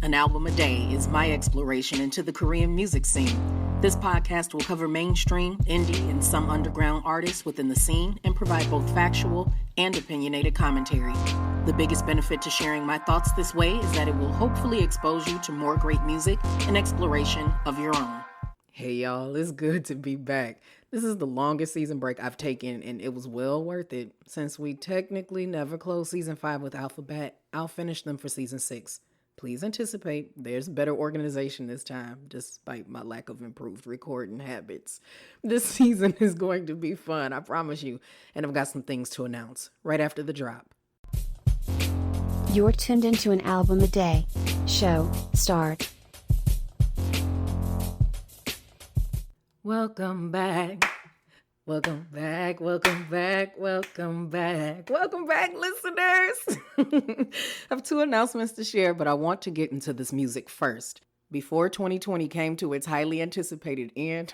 An album a day is my exploration into the Korean music scene. This podcast will cover mainstream, indie, and some underground artists within the scene and provide both factual and opinionated commentary. The biggest benefit to sharing my thoughts this way is that it will hopefully expose you to more great music and exploration of your own. Hey y'all, it's good to be back. This is the longest season break I've taken, and it was well worth it. Since we technically never closed season 5 with Alphabet, I'll finish them for season 6. Please anticipate there's better organization this time, despite my lack of improved recording habits. This season is going to be fun, I promise you, and I've got some things to announce right after the drop. You're tuned into an album a day. Show, start. Welcome back. Welcome back, welcome back, welcome back. Welcome back, listeners. I have 2 announcements to share, but I want to get into this music first. Before 2020 came to its highly anticipated end,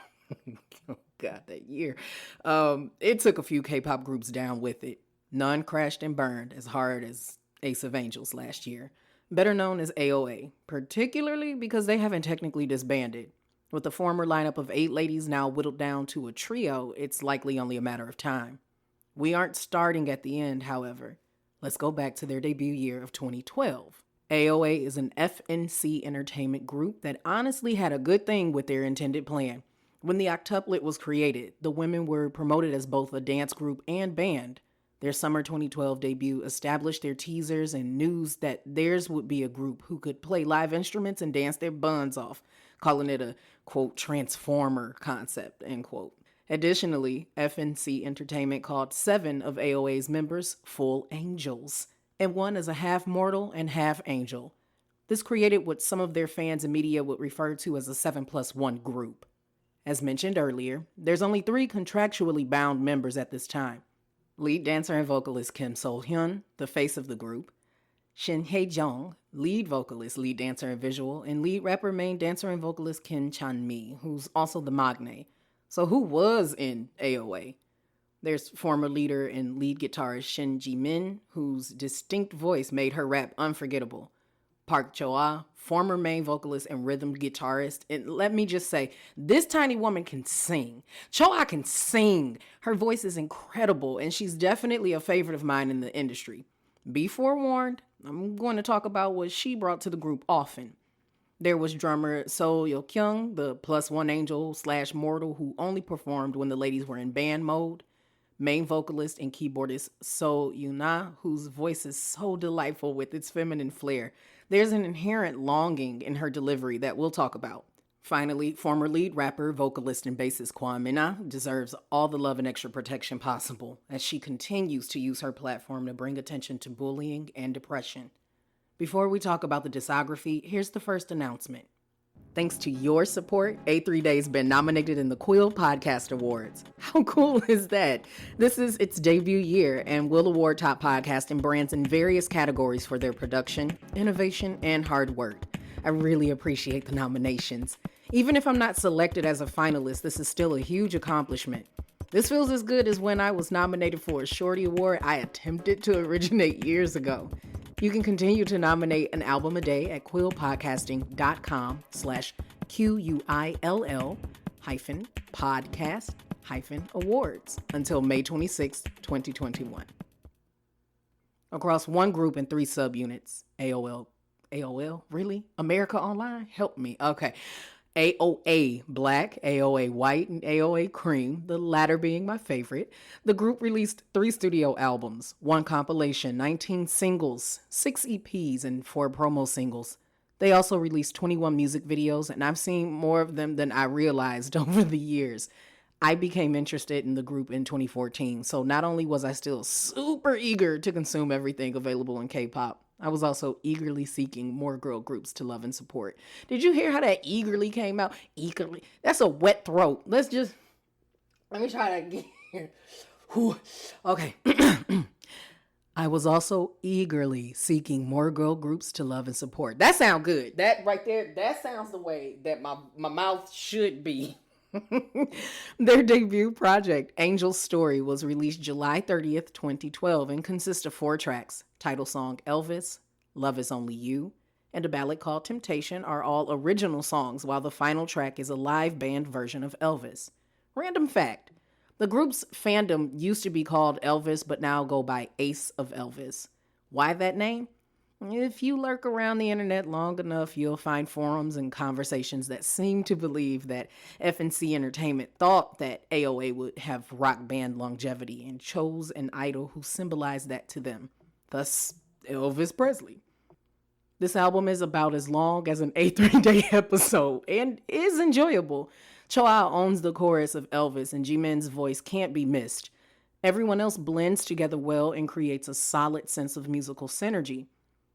oh God, that year, it took a few K-pop groups down with it. None crashed and burned as hard as Ace of Angels last year, better known as AOA, particularly because they haven't technically disbanded. With the former lineup of 8 ladies now whittled down to a trio, it's likely only a matter of time. We aren't starting at the end, however. Let's go back to their debut year of 2012. AOA is an FNC entertainment group that honestly had a good thing with their intended plan. When the octuplet was created, the women were promoted as both a dance group and band. Their summer 2012 debut established their teasers and news that theirs would be a group who could play live instruments and dance their buns off, calling it a, quote, transformer concept, end quote. Additionally, FNC Entertainment called 7 of AOA's members full angels, and one is a half mortal and half angel. This created what some of their fans and media would refer to as a 7+1 group. As mentioned earlier, there's only 3 contractually bound members at this time. Lead dancer and vocalist Kim Sol-hyun, the face of the group. Shin Hae-jung, lead vocalist, lead dancer, and visual, and lead rapper, main dancer, and vocalist Kim Chan-mi, who's also the maknae. So who was in AOA? There's former leader and lead guitarist Shin Ji-min, whose distinct voice made her rap unforgettable. Park Jo-ah, former main vocalist and rhythm guitarist. And let me just say, this tiny woman can sing. Jo-ah can sing. Her voice is incredible, and she's definitely a favorite of mine in the industry. Be forewarned, I'm going to talk about what she brought to the group often. There was drummer So Yo-kyung, the +1 angel / mortal who only performed when the ladies were in band mode. Main vocalist and keyboardist So Yuna, whose voice is so delightful with its feminine flair. There's an inherent longing in her delivery that we'll talk about. Finally, former lead rapper, vocalist, and bassist Kwon Mina deserves all the love and extra protection possible as she continues to use her platform to bring attention to bullying and depression. Before we talk about the discography, here's the first announcement. Thanks to your support, A3Day's been nominated in the Quill Podcast Awards. How cool is that? This is its debut year and will award top podcast and brands in various categories for their production, innovation, and hard work. I really appreciate the nominations. Even if I'm not selected as a finalist, this is still a huge accomplishment. This feels as good as when I was nominated for a Shorty Award I attempted to originate years ago. You can continue to nominate an album a day at quillpodcasting.com/QUILL-podcast-awards until May 26, 2021. Across one group and 3 subunits, AOL, really? America Online? Help me. Okay. AOA Black, AOA White, and AOA Cream, the latter being my favorite. The group released 3 studio albums, 1 compilation, 19 singles, 6 EPs, and 4 promo singles. They also released 21 music videos, and I've seen more of them than I realized over the years. I became interested in the group in 2014, so not only was I still super eager to consume everything available in K-pop, I was also eagerly seeking more girl groups to love and support. Did you hear how that eagerly came out? Eagerly. That's a wet throat. Let me try that again. Okay. I was also eagerly seeking more girl groups to love and support. That sounds good. That right there, that sounds the way that my mouth should be. Their debut project, Angel's Story, was released July 30th, 2012 and consists of 4 tracks: title song Elvis, Love Is Only You, and a ballad called Temptation are all original songs, while the final track is a live band version of Elvis. Random fact, the group's fandom used to be called Elvis, but now go by Ace of Elvis. Why that name? If you lurk around the internet long enough, you'll find forums and conversations that seem to believe that F&C Entertainment thought that AOA would have rock band longevity and chose an idol who symbolized that to them, thus Elvis Presley. This album is about as long as an A3Day episode and is enjoyable. Choa owns the chorus of Elvis and Jimin's voice can't be missed. Everyone else blends together well and creates a solid sense of musical synergy.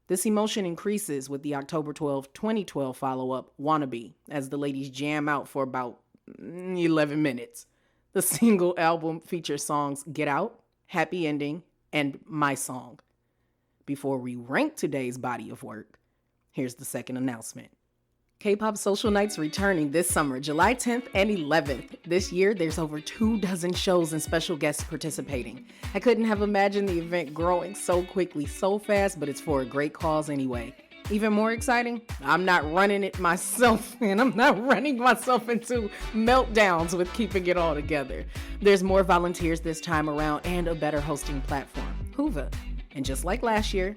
This emotion increases with the October 12, 2012 follow-up, WANNABE, as the ladies jam out for about 11 minutes. The single album features songs Get Out, Happy Ending, and My Song. Before we rank today's body of work, here's the second announcement. KPop Social Nights returning this summer, July 10th and 11th. This year, there's over 24 shows and special guests participating. I couldn't have imagined the event growing so quickly, so fast, but it's for a great cause anyway. Even more exciting, I'm not running it myself, and I'm not running myself into meltdowns with keeping it all together. There's more volunteers this time around and a better hosting platform, Hoover. And just like last year,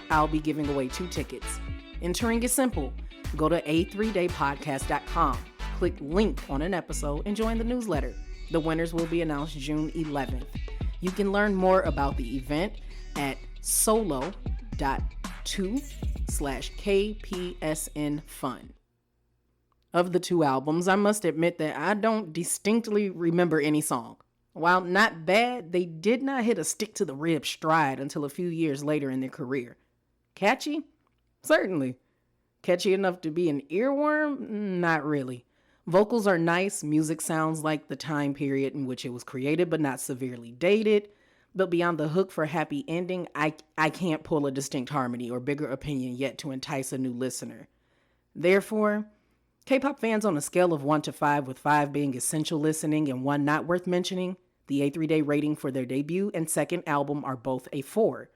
I'll be giving away 2 tickets. Entering is simple. Go to A3Day Podcast.com, click link on an episode, and join the newsletter. The winners will be announced June 11th. You can learn more about the event at solo.2/KPSNFun. Of the 2 albums, I must admit that I don't distinctly remember any song. While not bad, they did not hit a stick-to-the-rib stride until a few years later in their career. Catchy? Certainly. Catchy enough to be an earworm? Not really. Vocals are nice, music sounds like the time period in which it was created, but not severely dated. But beyond the hook for Happy Ending, I can't pull a distinct harmony or bigger opinion yet to entice a new listener. Therefore, K-pop fans on a scale of 1 to 5, with 5 being essential listening and 1 not worth mentioning, the A3Day rating for their debut and second album are both a 4.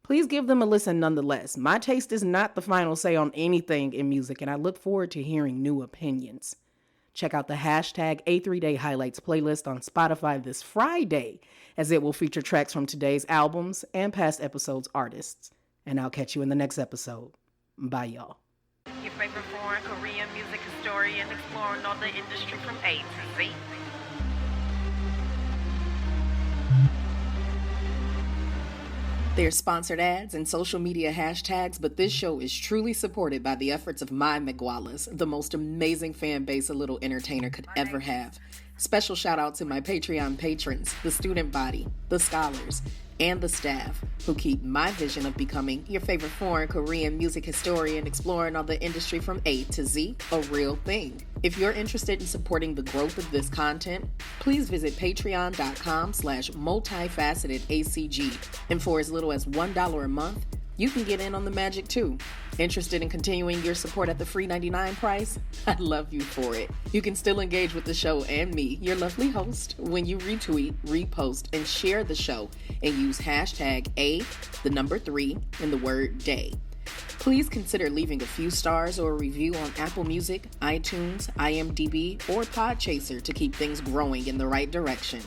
Please give them a listen nonetheless. My taste is not the final say on anything in music, and I look forward to hearing new opinions. Check out the hashtag A3Day Highlights playlist on Spotify this Friday, as it will feature tracks from today's albums and past episodes' artists. And I'll catch you in the next episode. Bye, y'all. Your favorite foreign Korean music historian exploring all the industry from A to Z. There's sponsored ads and social media hashtags, but this show is truly supported by the efforts of my Migualas, the most amazing fan base a little entertainer could ever have. Special shout out to my Patreon patrons, the student body, the scholars, and the staff who keep my vision of becoming your favorite foreign Korean music historian exploring all the industry from A to Z a real thing. If you're interested in supporting the growth of this content, please visit patreon.com/multifacetedacg. And for as little as $1 a month, you can get in on the magic too. Interested in continuing your support at the free $99 price? I'd love you for it. You can still engage with the show and me, your lovely host, when you retweet, repost, and share the show and use hashtag A3 in the word day. Please consider leaving a few stars or a review on Apple Music, iTunes, IMDb, or Podchaser to keep things growing in the right direction.